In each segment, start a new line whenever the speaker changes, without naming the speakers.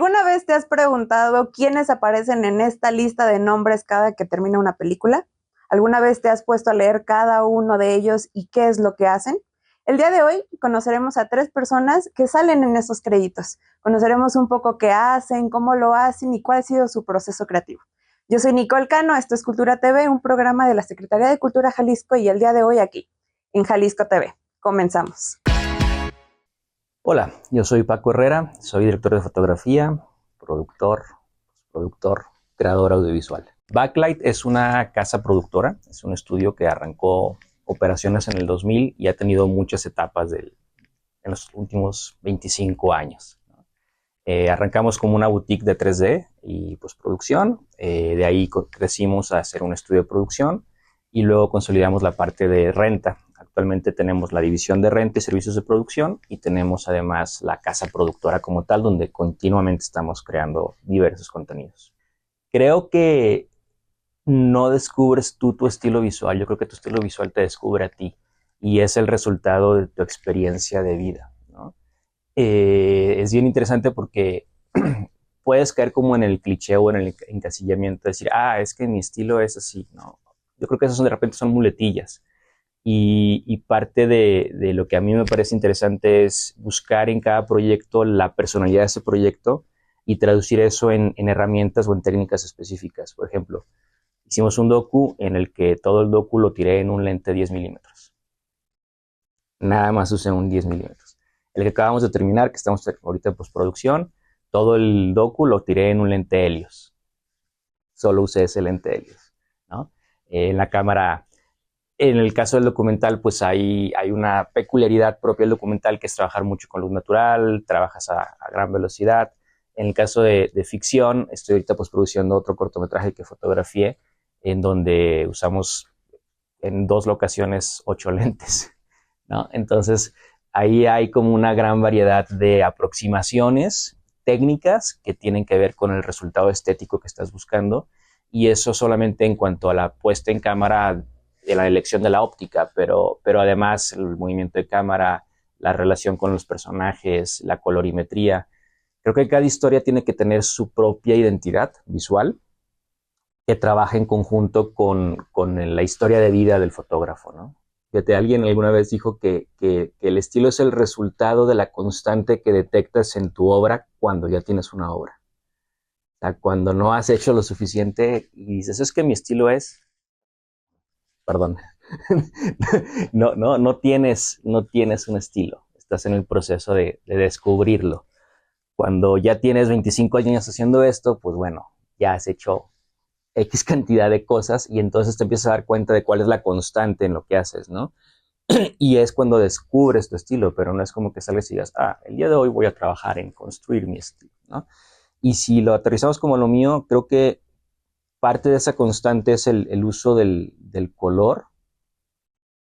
¿Alguna vez te has preguntado quiénes aparecen en esta lista de nombres cada que termina una película? ¿Alguna vez te has puesto a leer cada uno de ellos y qué es lo que hacen? El día de hoy conoceremos a 3 personas que salen en esos créditos. Conoceremos un poco qué hacen, cómo lo hacen y cuál ha sido su proceso creativo. Yo soy Nicole Cano, esto es Cultura TV, un programa de la Secretaría de Cultura Jalisco y el día de hoy aquí, en Jalisco TV. Comenzamos.
Hola, yo soy Paco Herrera, soy director de fotografía, productor, creador audiovisual. Backlight es una casa productora, es un estudio que arrancó operaciones en el 2000 y ha tenido muchas etapas en los últimos 25 años. Arrancamos como una boutique de 3D y postproducción, de ahí crecimos a hacer un estudio de producción y luego consolidamos la parte de renta. Actualmente tenemos la división de renta y servicios de producción y tenemos además la casa productora como tal, donde continuamente estamos creando diversos contenidos. Creo que no descubres tú tu estilo visual, yo creo que tu estilo visual te descubre a ti y es el resultado de tu experiencia de vida, ¿no? Es bien interesante porque puedes caer como en el cliché o en el encasillamiento de decir, es que mi estilo es así, ¿no? Yo creo que esas de repente son muletillas. Y parte de lo que a mí me parece interesante es buscar en cada proyecto la personalidad de ese proyecto y traducir eso en herramientas o en técnicas específicas. Por ejemplo, hicimos un docu en el que todo el docu lo tiré en un lente 10 milímetros. Nada más usé un 10 milímetros. El que acabamos de terminar, que estamos ahorita en postproducción, todo el docu lo tiré en un lente Helios. Solo usé ese lente Helios, ¿no? En la cámara... En el caso del documental, pues hay una peculiaridad propia del documental que es trabajar mucho con luz natural, trabajas a gran velocidad. En el caso de ficción, estoy ahorita pues produciendo otro cortometraje que fotografié, en donde usamos en 2 locaciones 8 lentes, ¿no? Entonces, ahí hay como una gran variedad de aproximaciones técnicas que tienen que ver con el resultado estético que estás buscando, y eso solamente en cuanto a la puesta en cámara de la elección de la óptica, pero además el movimiento de cámara, la relación con los personajes, la colorimetría. Creo que cada historia tiene que tener su propia identidad visual que trabaja en conjunto con la historia de vida del fotógrafo, ¿no? Fíjate, alguien alguna vez dijo que el estilo es el resultado de la constante que detectas en tu obra cuando ya tienes una obra. O sea, cuando no has hecho lo suficiente y dices, es que mi estilo es... Perdón, no tienes un estilo, estás en el proceso de descubrirlo. Cuando ya tienes 25 años haciendo esto, pues bueno, ya has hecho X cantidad de cosas y entonces te empiezas a dar cuenta de cuál es la constante en lo que haces, ¿no? Y es cuando descubres tu estilo, pero no es como que salgas y digas, el día de hoy voy a trabajar en construir mi estilo, ¿no? Y si lo aterrizamos como lo mío, creo que parte de esa constante es el uso del color.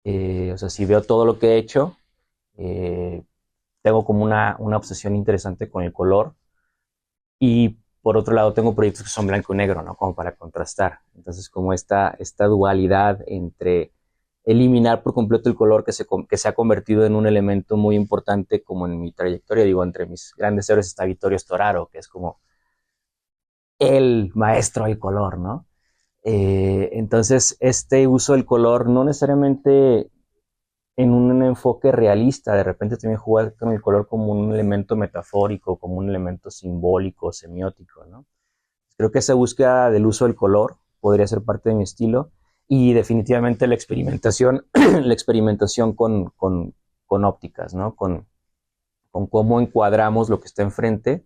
O sea, si veo todo lo que he hecho, tengo como una obsesión interesante con el color. Y por otro lado, tengo proyectos que son blanco y negro, ¿no? Como para contrastar. Entonces, como esta dualidad entre eliminar por completo el color que se ha convertido en un elemento muy importante como en mi trayectoria. Digo, entre mis grandes héroes está Vittorio Storaro, que es como el maestro del color, ¿no? Entonces, este uso del color no necesariamente en un enfoque realista, de repente también jugar con el color como un elemento metafórico, como un elemento simbólico, semiótico, ¿no? Creo que esa búsqueda del uso del color podría ser parte de mi estilo y definitivamente la experimentación, la experimentación con ópticas, ¿no? Con cómo encuadramos lo que está enfrente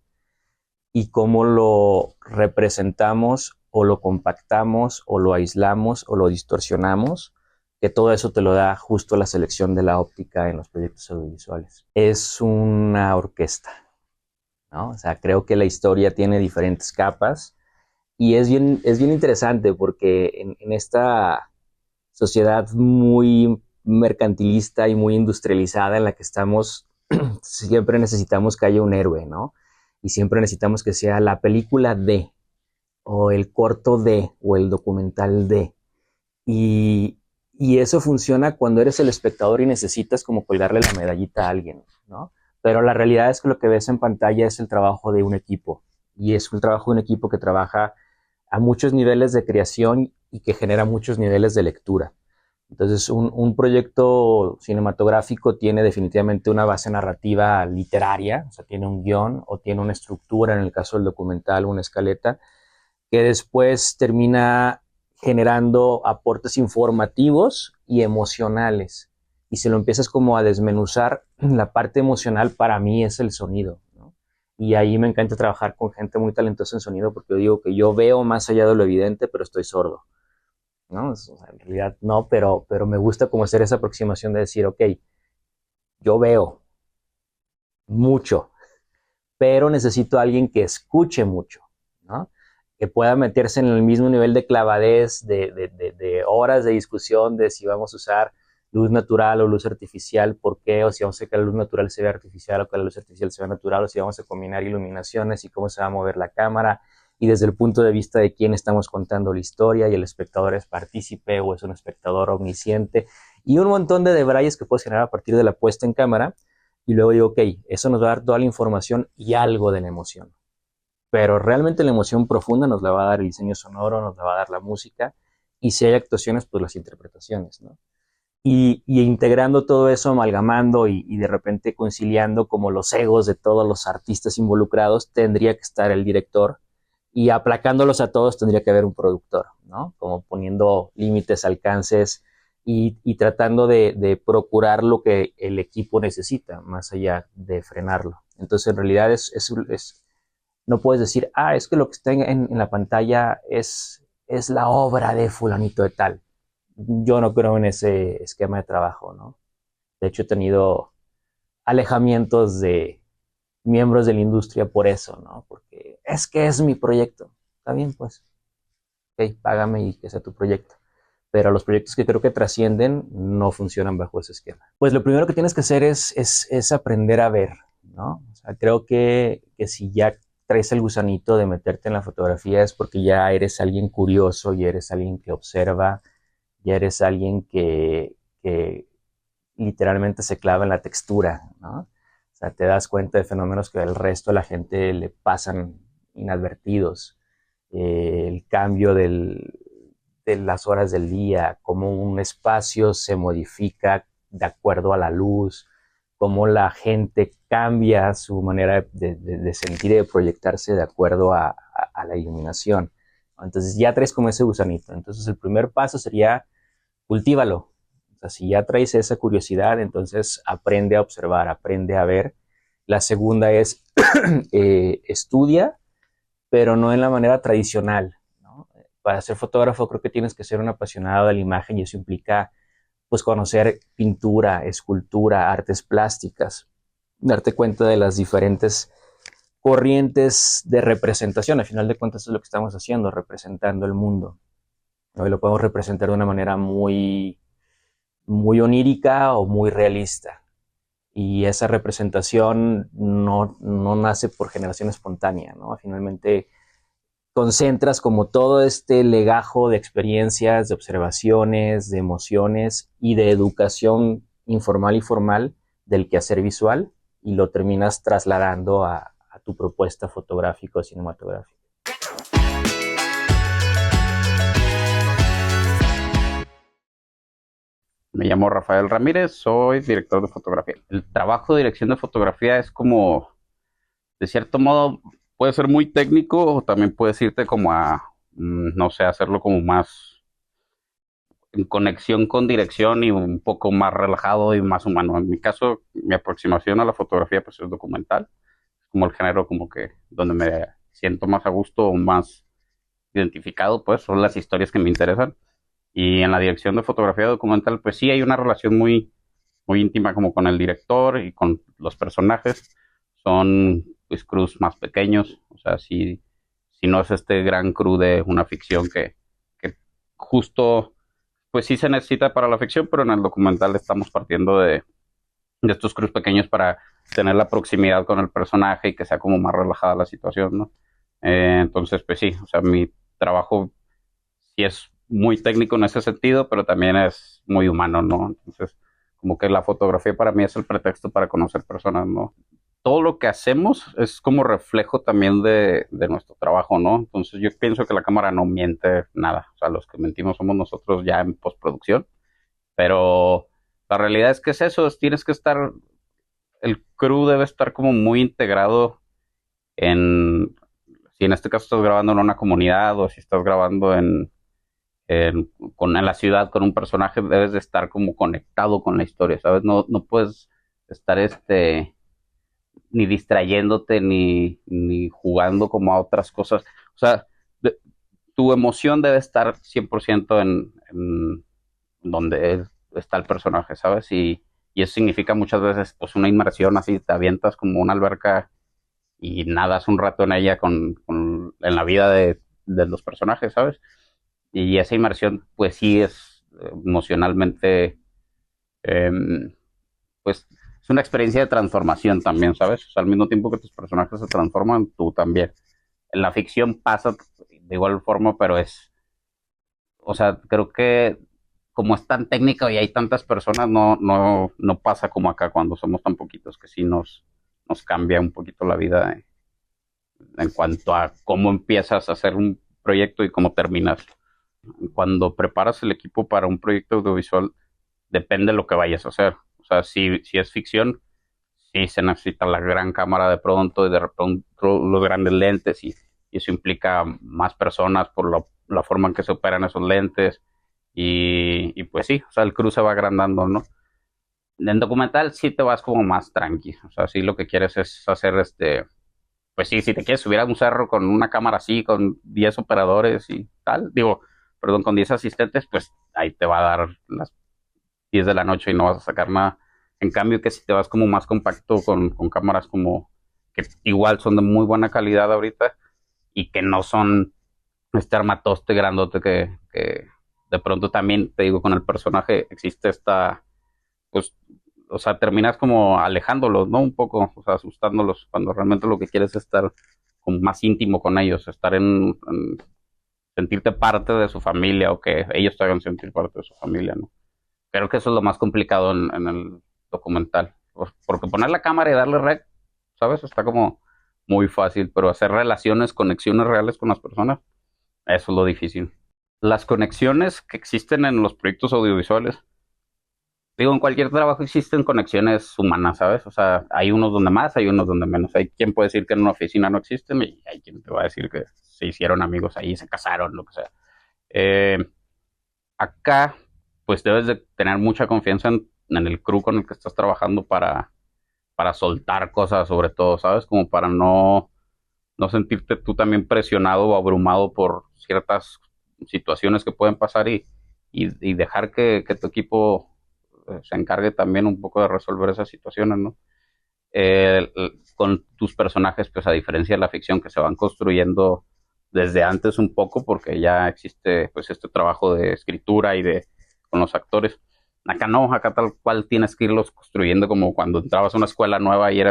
y cómo lo representamos o lo compactamos o lo aislamos o lo distorsionamos, que todo eso te lo da justo la selección de la óptica en los proyectos audiovisuales. Es una orquesta, ¿no? O sea, creo que la historia tiene diferentes capas y es bien interesante porque en esta sociedad muy mercantilista y muy industrializada en la que estamos, siempre necesitamos que haya un héroe, ¿no? Y siempre necesitamos que sea la película de, o el corto de, o el documental de. Y eso funciona cuando eres el espectador y necesitas como colgarle la medallita a alguien, ¿no? Pero la realidad es que lo que ves en pantalla es el trabajo de un equipo y es un trabajo de un equipo que trabaja a muchos niveles de creación y que genera muchos niveles de lectura. Entonces, un proyecto cinematográfico tiene definitivamente una base narrativa literaria, o sea, tiene un guión o tiene una estructura, en el caso del documental, una escaleta, que después termina generando aportes informativos y emocionales. Y si lo empiezas como a desmenuzar, la parte emocional para mí es el sonido, ¿no? Y ahí me encanta trabajar con gente muy talentosa en sonido, porque yo digo que yo veo más allá de lo evidente, pero estoy sordo, ¿no? O sea, en realidad no, pero me gusta como hacer esa aproximación de decir, ok, yo veo mucho, pero necesito a alguien que escuche mucho, ¿no? Que pueda meterse en el mismo nivel de clavadez, de horas de discusión de si vamos a usar luz natural o luz artificial, por qué, o si vamos a hacer que la luz natural se vea artificial o que la luz artificial se vea natural, o si vamos a combinar iluminaciones y cómo se va a mover la cámara, y desde el punto de vista de quién estamos contando la historia, y el espectador es partícipe o es un espectador omnisciente, y un montón de debrayes que puedes generar a partir de la puesta en cámara, y luego digo, ok, eso nos va a dar toda la información y algo de la emoción. Pero realmente la emoción profunda nos la va a dar el diseño sonoro, nos la va a dar la música, y si hay actuaciones, pues las interpretaciones, ¿no? Y integrando todo eso, amalgamando y de repente conciliando como los egos de todos los artistas involucrados, tendría que estar el director, y aplacándolos a todos tendría que haber un productor, ¿no? Como poniendo límites, alcances y tratando de procurar lo que el equipo necesita, más allá de frenarlo. Entonces, en realidad no puedes decir, es que lo que está en la pantalla es la obra de fulanito de tal. Yo no creo en ese esquema de trabajo, ¿no? De hecho, he tenido alejamientos de miembros de la industria por eso, ¿no? Porque es que es mi proyecto. Está bien, pues. Ok, págame y que sea tu proyecto. Pero los proyectos que creo que trascienden no funcionan bajo ese esquema. Pues lo primero que tienes que hacer es aprender a ver, ¿no? O sea, creo que si ya traes el gusanito de meterte en la fotografía es porque ya eres alguien curioso, ya eres alguien que observa, ya eres alguien que literalmente se clava en la textura, ¿no? O sea, te das cuenta de fenómenos que al resto de la gente le pasan inadvertidos. El cambio de las horas del día, cómo un espacio se modifica de acuerdo a la luz, cómo la gente cambia su manera de sentir y de proyectarse de acuerdo a la iluminación. Entonces ya traes como ese gusanito. Entonces el primer paso sería cultívalo. O sea, si ya traes esa curiosidad, entonces aprende a observar, aprende a ver. La segunda es estudia, pero no en la manera tradicional, ¿no? Para ser fotógrafo creo que tienes que ser un apasionado de la imagen, y eso implica pues conocer pintura, escultura, artes plásticas, darte cuenta de las diferentes corrientes de representación. Al final de cuentas es lo que estamos haciendo, representando el mundo. Hoy lo podemos representar de una manera muy, muy onírica o muy realista. Y esa representación no nace por generación espontánea, ¿no? Finalmente concentras como todo este legajo de experiencias, de observaciones, de emociones y de educación informal y formal del quehacer visual, y lo terminas trasladando a tu propuesta fotográfica o cinematográfica.
Me llamo Rafael Ramírez, soy director de fotografía. El trabajo de dirección de fotografía es como, de cierto modo, puede ser muy técnico o también puedes irte como a, no sé, hacerlo como más en conexión con dirección y un poco más relajado y más humano. En mi caso, mi aproximación a la fotografía pues es documental, como el género como que donde me siento más a gusto o más identificado, pues son las historias que me interesan. Y en la dirección de fotografía documental, pues sí hay una relación muy, muy íntima como con el director y con los personajes. Son pues crews más pequeños, o sea, si no es este gran crew de una ficción que justo, pues sí se necesita para la ficción, pero en el documental estamos partiendo de estos crews pequeños para tener la proximidad con el personaje y que sea como más relajada la situación, ¿no? Entonces, pues sí, o sea, mi trabajo sí es muy técnico en ese sentido, pero también es muy humano, ¿no? Entonces, como que la fotografía para mí es el pretexto para conocer personas, ¿no? todo lo que hacemos es como reflejo también de nuestro trabajo, ¿no? Entonces yo pienso que la cámara no miente nada. O sea, los que mentimos somos nosotros ya en postproducción. Pero la realidad es que es eso, tienes que estar, el crew debe estar como muy integrado en, si en este caso estás grabando en una comunidad o si estás grabando en la ciudad con un personaje, debes de estar como conectado con la historia, ¿sabes? No puedes estar ni distrayéndote ni jugando como a otras cosas. O sea, tu emoción debe estar 100% en donde está el personaje, ¿sabes? Y eso significa muchas veces pues una inmersión así, te avientas como una alberca y nadas un rato en ella en la vida de los personajes, ¿sabes? Y esa inmersión pues sí es emocionalmente, pues es una experiencia de transformación también, ¿sabes? O sea, al mismo tiempo que tus personajes se transforman, tú también. En la ficción pasa de igual forma, pero o sea, creo que como es tan técnica y hay tantas personas, no pasa como acá cuando somos tan poquitos, que sí nos cambia un poquito la vida en cuanto a cómo empiezas a hacer un proyecto y cómo terminas. Cuando preparas el equipo para un proyecto audiovisual, depende de lo que vayas a hacer. O sea, si es ficción, sí se necesita la gran cámara de pronto y de repente los grandes lentes y eso implica más personas por la forma en que se operan esos lentes y pues sí, o sea, el crew se va agrandando, ¿no? En documental sí te vas como más tranqui, o sea, sí lo que quieres es hacer pues sí, si te quieres subir a un cerro con una cámara así, con 10 operadores y tal, perdón, con 10 asistentes, pues ahí te va a dar las 10 de la noche y no vas a sacar nada. En cambio que si te vas como más compacto con cámaras como que igual son de muy buena calidad ahorita y que no son este armatoste grandote que de pronto también, te digo, con el personaje existe pues, o sea, terminas como alejándolos, ¿no? Un poco, o sea, asustándolos, cuando realmente lo que quieres es estar como más íntimo con ellos, estar en sentirte parte de su familia o que ellos te hagan sentir parte de su familia, ¿no? Creo que eso es lo más complicado en el documental, porque poner la cámara y darle rec, ¿sabes? Está como muy fácil, pero hacer conexiones reales con las personas, eso es lo difícil. Las conexiones que existen en los proyectos audiovisuales, digo, en cualquier trabajo existen conexiones humanas, ¿sabes? O sea, hay unos donde más, hay unos donde menos. Hay quien puede decir que en una oficina no existen y hay quien te va a decir que se hicieron amigos ahí, se casaron, lo que sea. Eh, Acá, pues debes de tener mucha confianza en el crew con el que estás trabajando para soltar cosas, sobre todo, ¿sabes? Como para no sentirte tú también presionado o abrumado por ciertas situaciones que pueden pasar y dejar que tu equipo se encargue también un poco de resolver esas situaciones, ¿no? Con tus personajes, pues a diferencia de la ficción que se van construyendo desde antes un poco, porque ya existe pues este trabajo de escritura con los actores. Acá no, acá tal cual tienes que irlos construyendo como cuando entrabas a una escuela nueva y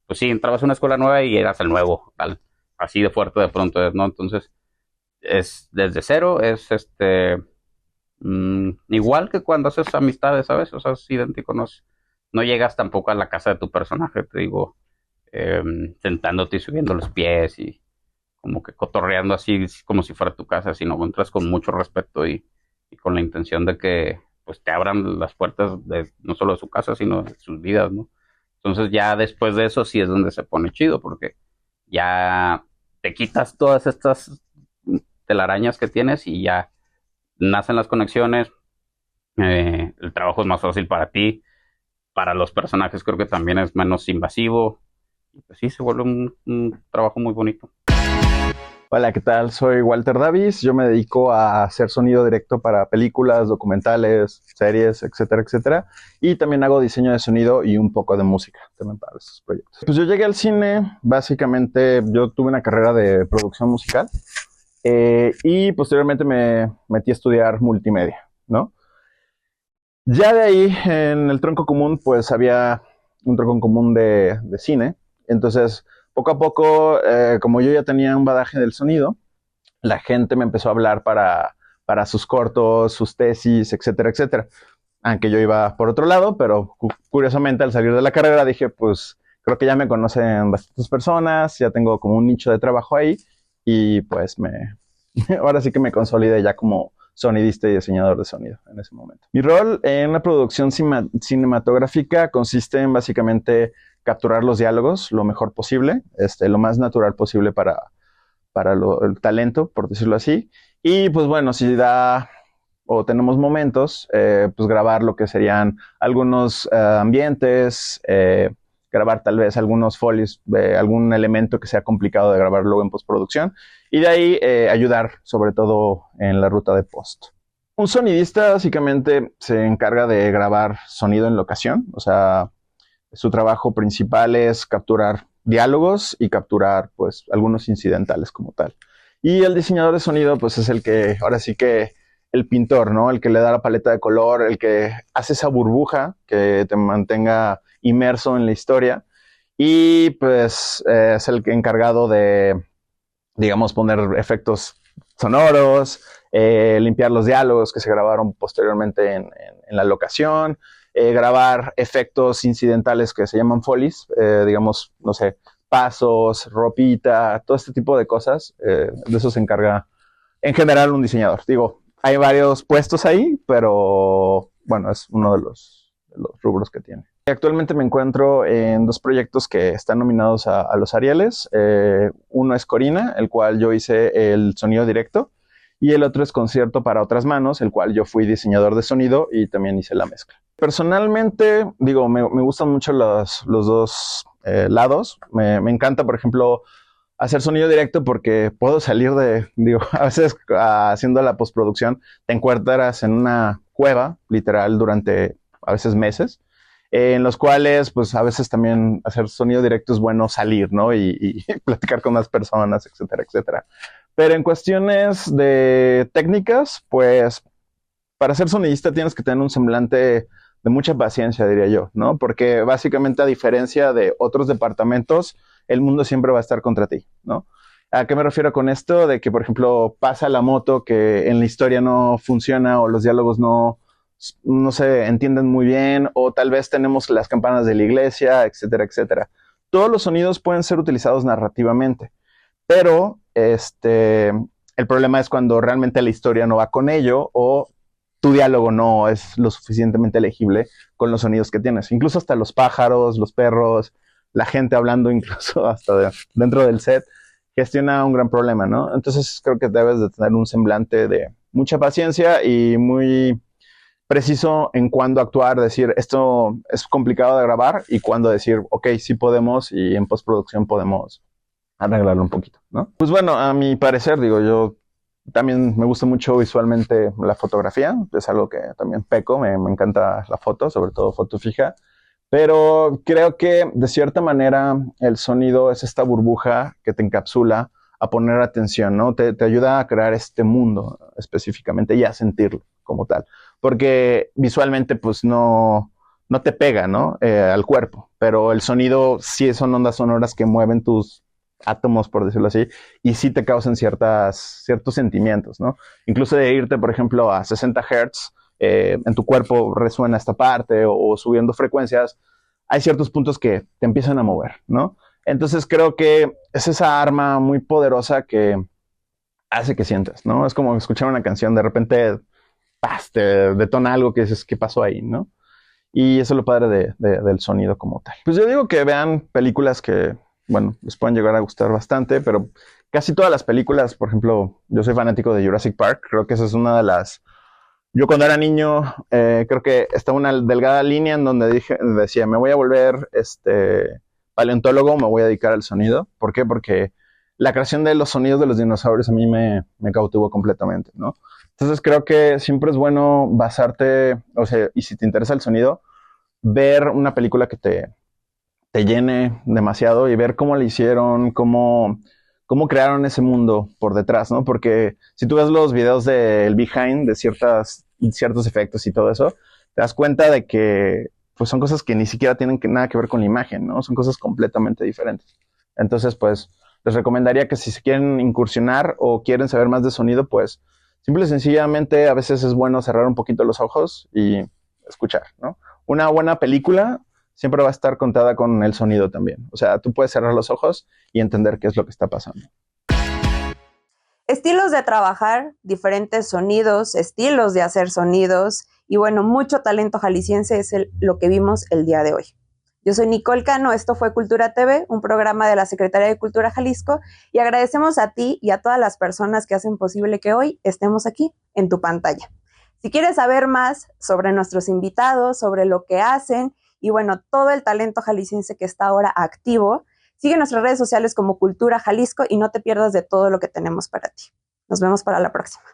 pues sí, entrabas a una escuela nueva y eras el nuevo, tal, así de fuerte de pronto, ¿no? Entonces, es desde cero, igual que cuando haces amistades, ¿sabes? O sea, es idéntico, no llegas tampoco a la casa de tu personaje, te digo, sentándote y subiendo los pies y como que cotorreando así como si fuera tu casa, sino entras con mucho respeto y con la intención de que pues te abran las puertas de no solo de su casa, sino de sus vidas, ¿no? Entonces ya después de eso sí es donde se pone chido, porque ya te quitas todas estas telarañas que tienes y ya nacen las conexiones, el trabajo es más fácil para ti, para los personajes creo que también es menos invasivo, y pues sí, se vuelve un trabajo muy bonito.
Hola, ¿qué tal? Soy Walter Davis. Yo me dedico a hacer sonido directo para películas, documentales, series, etcétera, etcétera. Y también hago diseño de sonido y un poco de música también para esos proyectos. Pues yo llegué al cine, básicamente yo tuve una carrera de producción musical y posteriormente me metí a estudiar multimedia, ¿no? Ya de ahí, en el tronco común, pues había un tronco común de cine. Entonces, poco a poco, como yo ya tenía un bagaje del sonido, la gente me empezó a hablar para sus cortos, sus tesis, etcétera, etcétera. Aunque yo iba por otro lado, pero curiosamente al salir de la carrera dije, pues creo que ya me conocen bastantes personas, ya tengo como un nicho de trabajo ahí y pues ahora sí que me consolidé ya como sonidista y diseñador de sonido en ese momento. Mi rol en la producción cinematográfica consiste en básicamente capturar los diálogos lo mejor posible, lo más natural posible para el talento, por decirlo así. Y pues bueno, si da o tenemos momentos, pues grabar lo que serían algunos ambientes, grabar tal vez algunos folies, algún elemento que sea complicado de grabar luego en postproducción, y de ahí ayudar sobre todo en la ruta de post. Un sonidista básicamente se encarga de grabar sonido en locación, o sea, su trabajo principal es capturar diálogos y capturar pues algunos incidentales como tal. Y el diseñador de sonido pues es el que, ahora sí que el pintor, ¿no? El que le da la paleta de color, el que hace esa burbuja que te mantenga inmerso en la historia, y pues es el encargado de, digamos, poner efectos sonoros, limpiar los diálogos que se grabaron posteriormente en la locación, grabar efectos incidentales que se llaman folies, digamos, no sé, pasos, ropita, todo este tipo de cosas. De eso se encarga en general un diseñador. Digo, hay varios puestos ahí, pero bueno, es uno de los rubros que tiene. Actualmente me encuentro en 2 proyectos que están nominados a los Arieles. Uno es Corina, el cual yo hice el sonido directo, y el otro es Concierto para otras manos, el cual yo fui diseñador de sonido y también hice la mezcla. Personalmente, digo, me gustan mucho los 2 lados. Me encanta, por ejemplo, hacer sonido directo porque puedo salir digo, a veces haciendo la postproducción te encuentras en una cueva, literal, durante a veces meses, en los cuales, pues a veces también hacer sonido directo es bueno salir, ¿no? Y platicar con más personas, etcétera, etcétera. Pero en cuestiones de técnicas, pues para ser sonidista tienes que tener un semblante de mucha paciencia, diría yo, ¿no? Porque básicamente, a diferencia de otros departamentos, el mundo siempre va a estar contra ti, ¿no? ¿A qué me refiero con esto? De que, por ejemplo, pasa la moto que en la historia no funciona, o los diálogos no se entienden muy bien, o tal vez tenemos las campanas de la iglesia, etcétera, etcétera. Todos los sonidos pueden ser utilizados narrativamente, pero el problema es cuando realmente la historia no va con ello, o tu diálogo no es lo suficientemente legible con los sonidos que tienes. Incluso hasta los pájaros, los perros, la gente hablando, incluso hasta dentro del set, gestiona un gran problema, ¿no? Entonces creo que debes de tener un semblante de mucha paciencia y muy preciso en cuándo actuar, decir, esto es complicado de grabar, y cuándo decir, ok, sí podemos, y en postproducción podemos arreglarlo un poquito, ¿no? Pues bueno, a mi parecer, digo, yo también me gusta mucho visualmente la fotografía, es algo que también peco, me encanta la foto, sobre todo foto fija, pero creo que de cierta manera el sonido es esta burbuja que te encapsula a poner atención, ¿no? Te ayuda a crear este mundo específicamente y a sentirlo como tal, porque visualmente pues no te pega, ¿no? Al cuerpo, pero el sonido sí son ondas sonoras que mueven tus átomos, por decirlo así, y sí te causan ciertos sentimientos, ¿no? Incluso de irte, por ejemplo, a 60 Hz, en tu cuerpo resuena esta parte, o subiendo frecuencias, hay ciertos puntos que te empiezan a mover, ¿no? Entonces creo que es esa arma muy poderosa que hace que sientas, ¿no? Es como escuchar una canción, de repente ¡paz!, te detona algo que dices, ¿qué pasó ahí, no? Y eso es lo padre del sonido como tal. Pues yo digo que vean películas que, bueno, les pueden llegar a gustar bastante, pero casi todas las películas, por ejemplo, yo soy fanático de Jurassic Park, creo que esa es una de las... Yo cuando era niño, creo que estaba una delgada línea en donde decía, me voy a volver paleontólogo, me voy a dedicar al sonido. ¿Por qué? Porque la creación de los sonidos de los dinosaurios a mí me cautivó completamente, ¿no? Entonces creo que siempre es bueno basarte, o sea, y si te interesa el sonido, ver una película que te llene demasiado, y ver cómo le hicieron, cómo crearon ese mundo por detrás, ¿no? Porque si tú ves los videos del behind de ciertos efectos y todo eso, te das cuenta de que pues son cosas que ni siquiera tienen nada que ver con la imagen, ¿no? Son cosas completamente diferentes. Entonces, pues, les recomendaría que si se quieren incursionar o quieren saber más de sonido, pues, simple y sencillamente a veces es bueno cerrar un poquito los ojos y escuchar, ¿no? Una buena película siempre va a estar contada con el sonido también. O sea, tú puedes cerrar los ojos y entender qué es lo que está pasando.
Estilos de trabajar, diferentes sonidos, estilos de hacer sonidos y bueno, mucho talento jalisciense es lo que vimos el día de hoy. Yo soy Nicole Cano, esto fue Cultura TV, un programa de la Secretaría de Cultura Jalisco y agradecemos a ti y a todas las personas que hacen posible que hoy estemos aquí en tu pantalla. Si quieres saber más sobre nuestros invitados, sobre lo que hacen y bueno, todo el talento jalisciense que está ahora activo, sigue nuestras redes sociales como Cultura Jalisco y no te pierdas de todo lo que tenemos para ti. Nos vemos para la próxima.